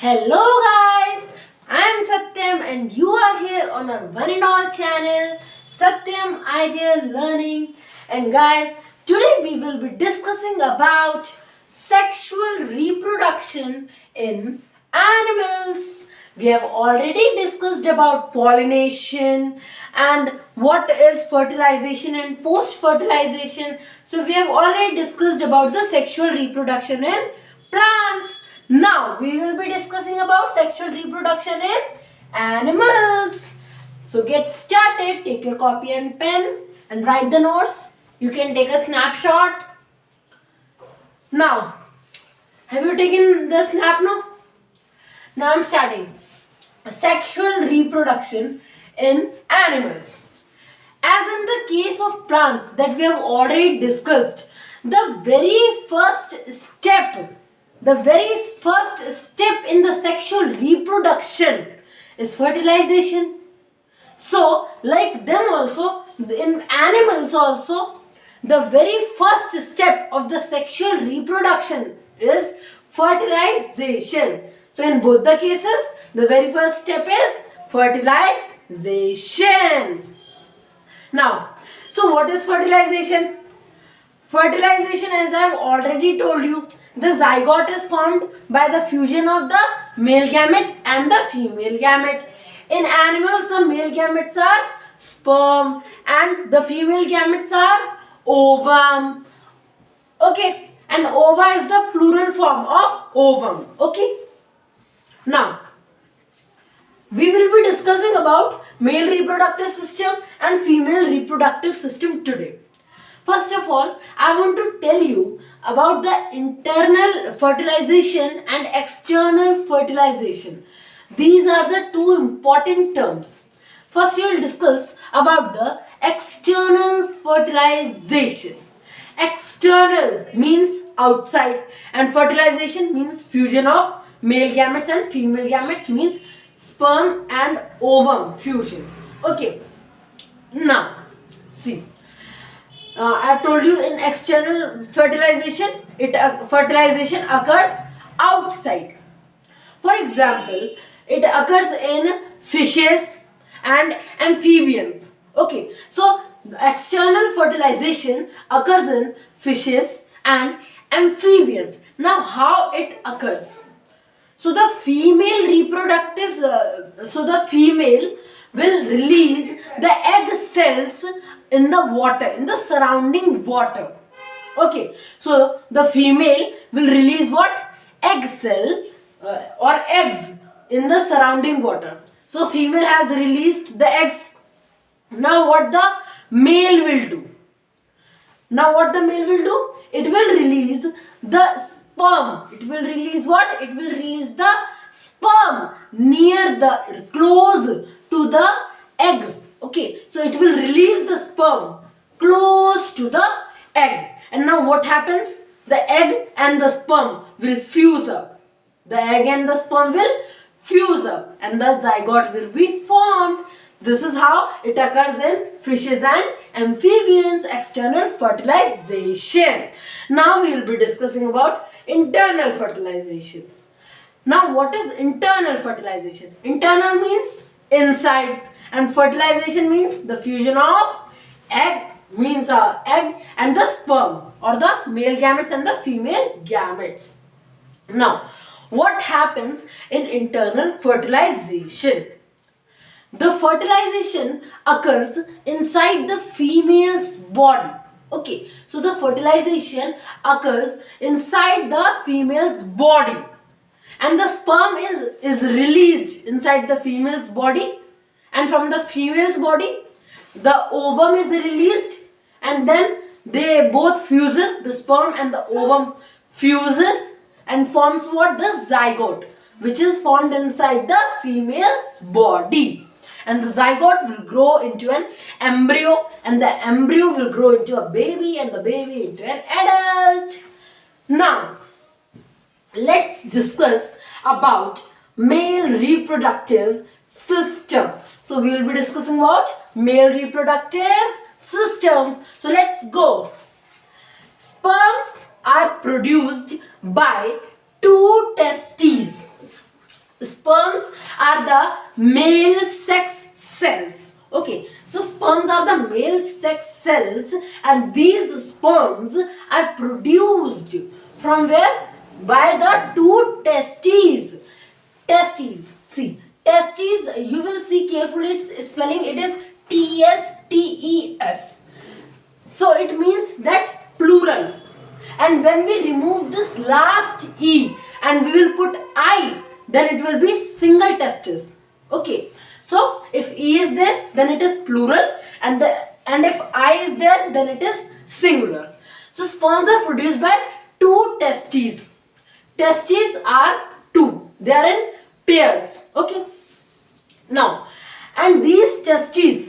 Hello guys, I am Satyam and you are here on our one and all channel Satyam Ideal Learning. And guys, today we will be discussing about sexual reproduction in animals. We have already discussed about pollination and what is fertilization and post-fertilization. So we have already discussed about the sexual reproduction in plants. Now we will be discussing about sexual reproduction in animals. So get started. Take your copy and pen and write the notes. You can take a snapshot. Now, have you taken the snap now? Now I'm starting. Sexual reproduction in animals. As in the case of plants that we have already discussed, the very first step in the sexual reproduction is fertilization. So, like them also, in animals also, the very first step of the sexual reproduction is fertilization. So, in both the cases, the very first step is fertilization. Now, so what is fertilization? Fertilization, as I have already told you, the zygote is formed by the fusion of the male gamete and the female gamete. In animals, the male gametes are sperm and the female gametes are ovum. Okay, and ova is the plural form of ovum. Okay. Now, we will be discussing about male reproductive system and female reproductive system today. First of all, I want to tell you about the internal fertilization and external fertilization. These are the two important terms. First, we will discuss about the external fertilization. External means outside and fertilization means fusion of male gametes and female gametes means sperm and ovum fusion. Okay. Now, see. I have told you in external fertilization, fertilization occurs outside. For example, it occurs in fishes and amphibians. Okay, so external fertilization occurs in fishes and amphibians. Now, how it occurs? So the female will release the egg cells in the water, in the surrounding water. Okay, so the female will release what? Egg cell or eggs in the surrounding water. So female has released the eggs. Now what the male will do? It will release the sperm. It will release what? It will release the sperm close to the egg. Okay, so it will release the sperm close to the egg. And now what happens? The egg and the sperm will fuse up. The egg and the sperm will fuse up and the zygote will be formed. This is how it occurs in fishes and amphibians, external fertilization. Now we will be discussing about internal fertilization. Now what is internal fertilization? Internal means inside and fertilization means the fusion of egg and the sperm or the male gametes and the female gametes. Now what happens in internal fertilization? The fertilization occurs inside the female's body. Okay, so the fertilization occurs inside the female's body and the sperm is released inside the female's body, and from the female's body the ovum is released and then they both fuses, the sperm and the ovum fuses and forms what? The zygote, which is formed inside the female's body. And the zygote will grow into an embryo and the embryo will grow into a baby and the baby into an adult. Now, let's discuss about male reproductive system. So, we will be discussing about male reproductive system. So, let's go. Sperms are produced by two testes. Sperms are the male sex cells. Okay, so sperms are the male sex cells, and these sperms are produced from where? By the two testes. Testes. See, testes, you will see carefully its spelling. It is T-S-T-E-S. So it means that plural. And when we remove this last E and we will put I, then it will be single testis. Okay. So if E is there, then it is plural, and if I is there, then it is singular. So sperms are produced by two testes. Testes are two. They are in pairs. Okay. Now, and these testes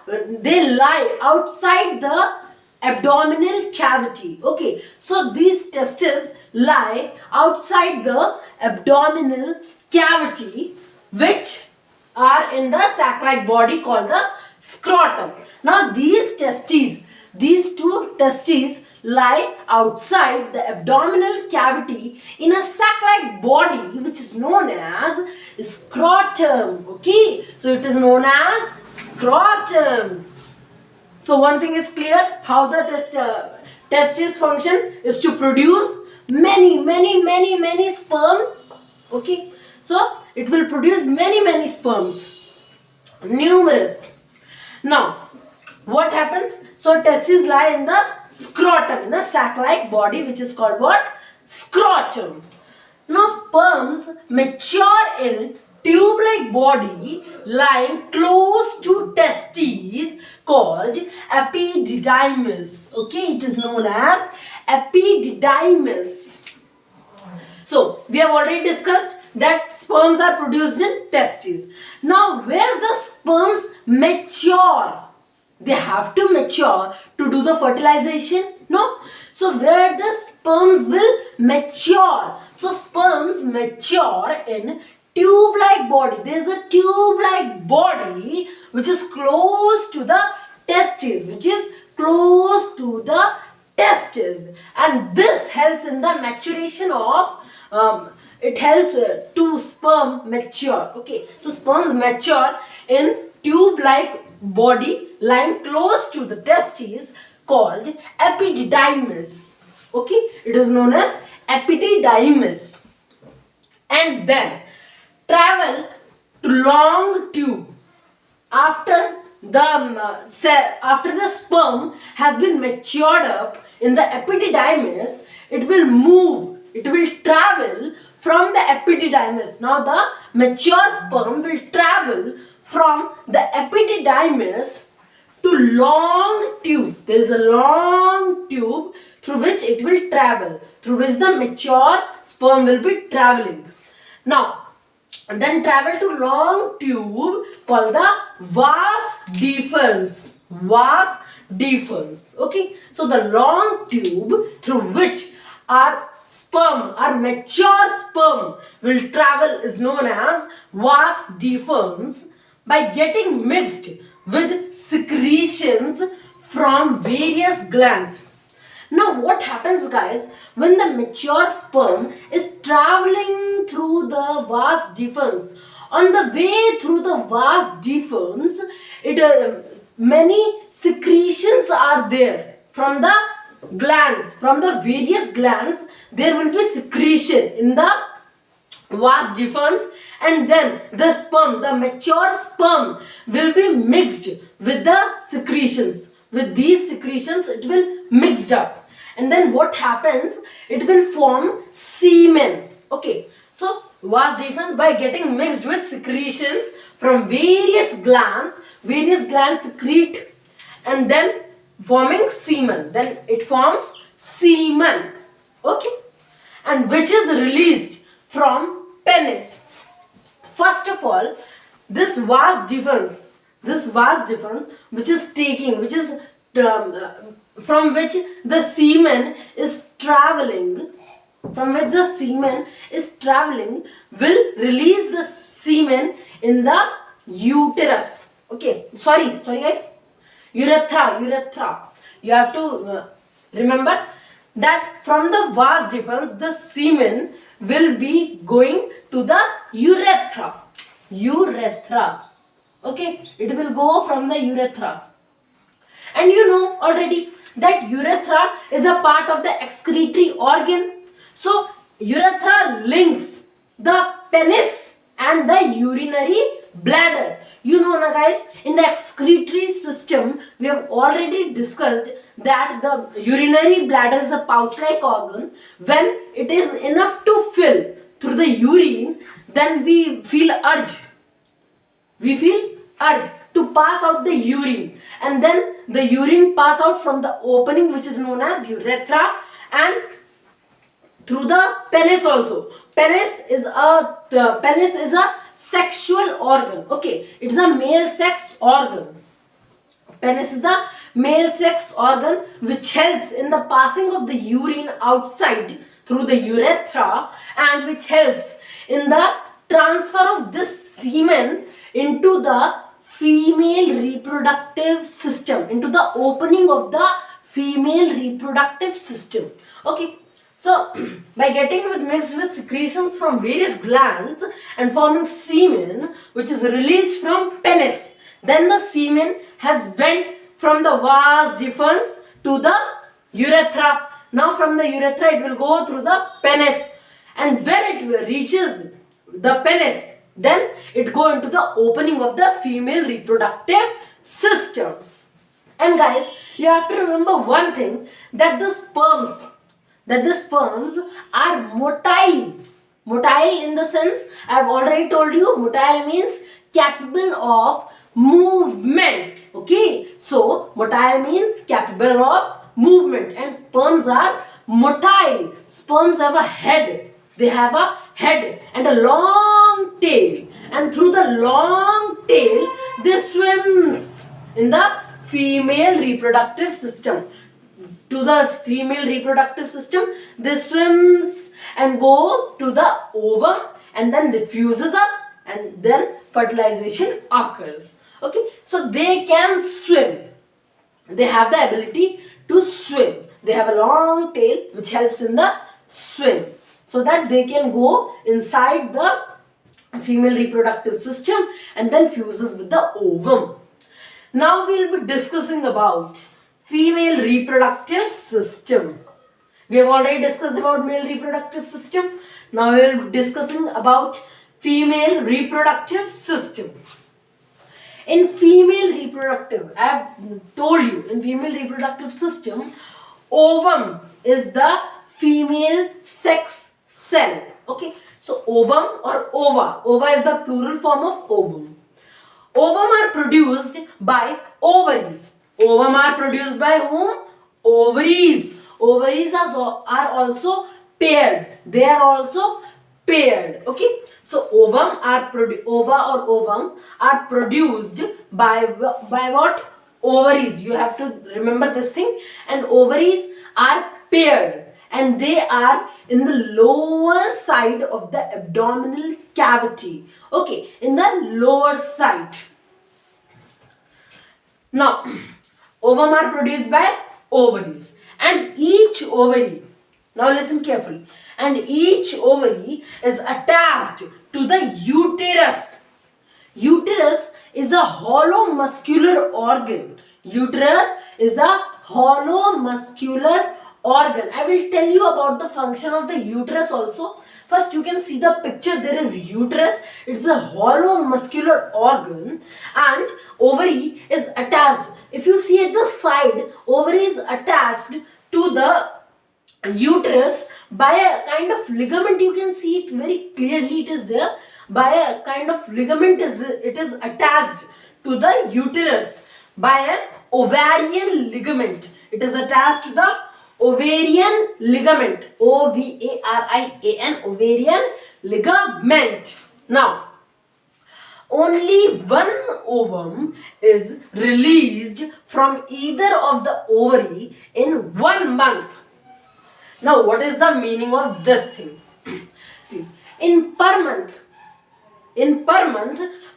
they lie outside the abdominal cavity. Okay, so these testes lie outside the abdominal cavity, which are in the sac-like body called the scrotum. Now these two testes lie outside the abdominal cavity in a sac-like body which is known as scrotum. Okay, so it is known as scrotum. So one thing is clear, how the testis function is to produce many sperm. Okay, so it will produce many sperms, numerous. Now what happens? So testes lie in the scrotum, in a sac-like body which is called what? Scrotum. Now sperms mature in tube-like body lying close to testes called epididymis. Okay, it is known as epididymis. So we have already discussed that sperms are produced in testes. Now where the sperms mature, they have to mature to do the fertilization. No, so where the sperms will mature, so sperms mature in tube-like body. There is a tube-like body which is close to the testes, and this helps in the maturation of it helps to sperm mature. Okay, so sperms mature in tube-like body lying close to the testes called epididymis. Okay, it is known as epididymis, and then travel to long tube. After the sperm has been matured up in the epididymis, it will travel from the epididymis. Now the mature sperm will travel from the epididymis to long tube. There is a long tube through which it will travel, through which the mature sperm will be traveling. Now then travel to long tube called the vas deferens. Vas deferens. Okay, so the long tube through which our mature sperm will travel is known as vas deferens, by getting mixed with secretions from various glands. Now what happens, guys, when the mature sperm is traveling through the vas deferens? On the way through the vas deferens, many secretions are there from the glands, from the various glands. There will be secretion in the vas deferens, and then the mature sperm will be mixed with the secretions. With these secretions, it will mixed up, and then what happens? It will form semen. Okay, so vas deferens, by getting mixed with secretions from various glands secrete, and then forming semen. Then it forms semen. Okay, and which is released from penis. First of all, this vas deferens, from which the semen is traveling, will release the semen in the uterus. Okay, sorry guys, urethra. You have to remember that from the vas deferens, the semen will be going to the urethra. Urethra. Okay, it will go from the urethra. And you know already that urethra is a part of the excretory organ. So urethra links the penis and the urinary bladder. You know na guys, in the excretory system we have already discussed that the urinary bladder is a pouch-like organ. When it is enough to fill through the urine, then we feel urge. We feel urge to pass out the urine, and then the urine pass out from the opening which is known as urethra and through the penis also. Penis is a sexual organ. Okay, it is a male sex organ. Penis is a male sex organ which helps in the passing of the urine outside through the urethra, and which helps in the transfer of this semen into the female reproductive system, into the opening of the female reproductive system. Okay, so by getting mixed with secretions from various glands and forming semen which is released from penis, then the semen has went from the vas deferens to the urethra. Now from the urethra it will go through the penis, and when it reaches the penis, then it go into the opening of the female reproductive system. And guys, you have to remember one thing, that the sperms are motile. Motile in the sense, I have already told you, motile means capable of movement. Okay, so motile means capable of movement, and sperms are motile. Sperms have a head. They have a head and a long tail, and through the long tail they swims in the female reproductive system. To the female reproductive system they swims and go to the ovum, and then they fuses up, and then fertilization occurs. Okay, so they can swim. They have the ability to swim. They have a long tail which helps in the swim, so that they can go inside the female reproductive system and then fuses with the ovum. Now we will be discussing about female reproductive system. We have already discussed about male reproductive system. Now we will be discussing about female reproductive system. In female reproductive, I have told you, in female reproductive system, ovum is the female sex cell. Okay, so ovum or ova. Ova is the plural form of ovum. Ovum are produced by ovaries. Ovum are produced by whom? Ovaries. Ovaries are also paired. They are also paired. Okay, so ova or ovum are produced by what? Ovaries. You have to remember this thing. And ovaries are paired, and they are in the lower side of the abdominal cavity. Okay, in the lower side. Now, ovum are produced by ovaries, and each ovary, now listen carefully, and each ovary is attached to the uterus. Uterus is a hollow muscular organ. Uterus is a hollow muscular organ. I will tell you about the function of the uterus also. First, you can see the picture. There is uterus. It's a hollow muscular organ, and ovary is attached. If you see at the side, ovary is attached to the uterus by a kind of ligament. You can see it very clearly. It is there by a kind of ligament. It is attached to the uterus by an ovarian ligament. It is attached to the ovarian ligament. O-V-A-R-I-A-N, ovarian ligament. Now, only one ovum is released from either of the ovary in 1 month. Now, what is the meaning of this thing? See, in per month,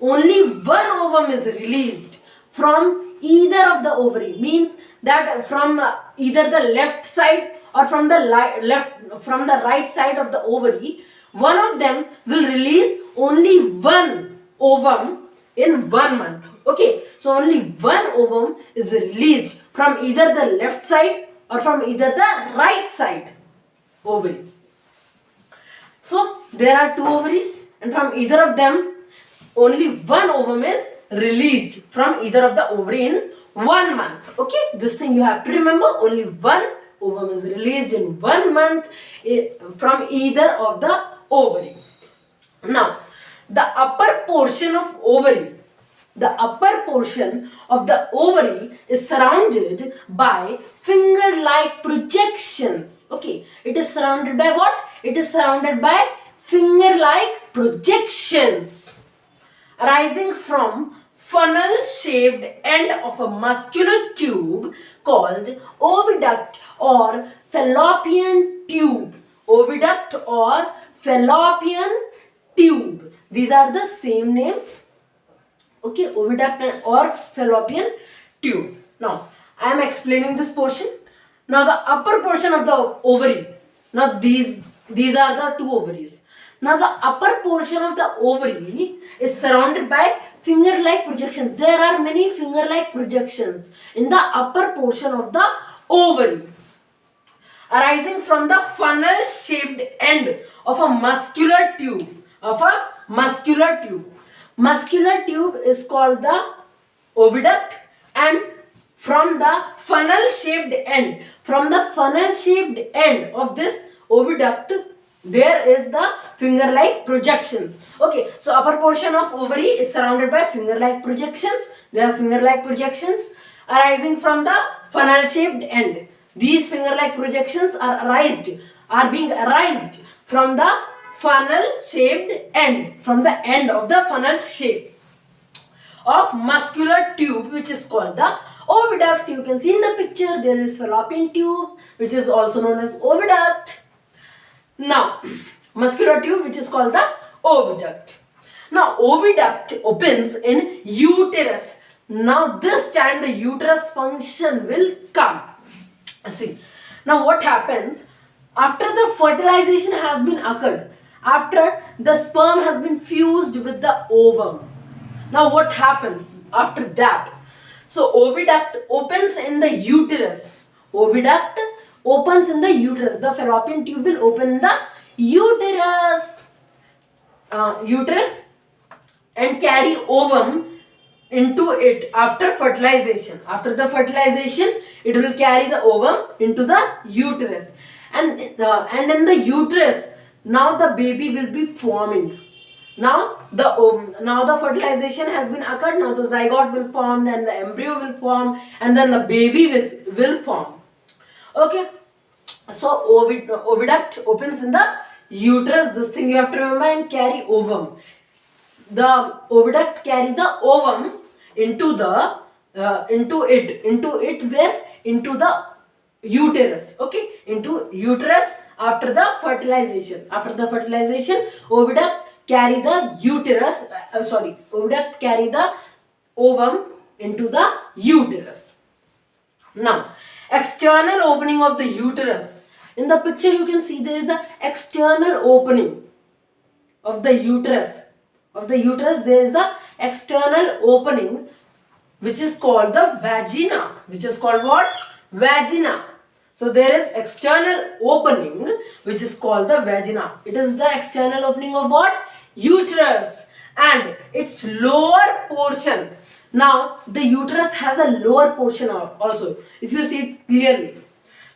only one ovum is released from either of the ovary. Means that from either the left side or from the right side of the ovary, one of them will release only one ovum in 1 month. Okay, so only one ovum is released from either the left side or from either the right side ovary. So there are two ovaries, and from either of them only one ovum is released from either of the ovary in 1 month. Okay, this thing you have to remember. Only one ovum is released in 1 month from either of the ovary. Now, the upper portion of the ovary is surrounded by finger-like projections. Okay, it is surrounded by what? It is surrounded by finger-like projections arising from funnel-shaped end of a muscular tube called oviduct or fallopian tube. Oviduct or fallopian tube. These are the same names. Okay, oviduct or fallopian tube. Now, I am explaining this portion. Now, the upper portion of the ovary. Now, these are the two ovaries. Now, the upper portion of the ovary is surrounded by finger-like projections. There are many finger-like projections in the upper portion of the ovary, arising from the funnel-shaped end of a muscular tube. Muscular tube is called the oviduct, and from the funnel-shaped end of this oviduct, there is the finger-like projections. Okay, so upper portion of ovary is surrounded by finger-like projections. There are finger-like projections arising from the funnel-shaped end. These finger-like projections are being arised from the funnel-shaped end, from the end of the funnel shape of muscular tube, which is called the oviduct. You can see in the picture there is fallopian tube, which is also known as oviduct. Now, muscular tube, which is called the oviduct. Now, oviduct opens in uterus. Now, this time the uterus function will come. See, now what happens after the fertilization has been occurred, after the sperm has been fused with the ovum? Now, what happens after that? So, oviduct opens in the uterus. Oviduct opens in the uterus. The fallopian tube will open in the uterus. And carry ovum into it after fertilization. After the fertilization, it will carry the ovum into the uterus. And in the uterus, now the baby will be forming. Now the fertilization has been occurred. Now the zygote will form, and the embryo will form, and then the baby will form. Okay, so oviduct opens in the uterus. This thing you have to remember, and carry ovum. The oviduct carry the ovum into the uterus. Okay, into uterus after the fertilization. After the fertilization, oviduct carry the oviduct carry the ovum into the uterus. Now, external opening of the uterus. In the picture you can see there is the external opening of the uterus. There is a external opening which is called the vagina. Which is called what? Vagina. So there is external opening which is called the vagina. It is the external opening of what? Uterus, and its lower portion. Now the uterus has a lower portion also, if you see it clearly.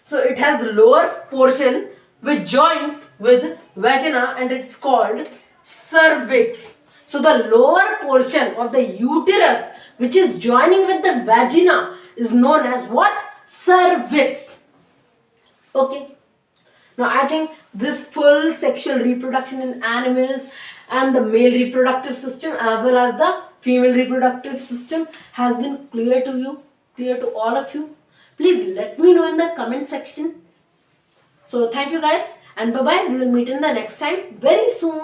So it has a lower portion which joins with vagina, and it's called cervix. So the lower portion of the uterus which is joining with the vagina is known as what? Cervix. Okay. Now I think this full sexual reproduction in animals and the male reproductive system as well as the female reproductive system has been clear to you, clear to all of you. Please let me know in the comment section. So thank you guys, and bye bye. We will meet in the next time very soon.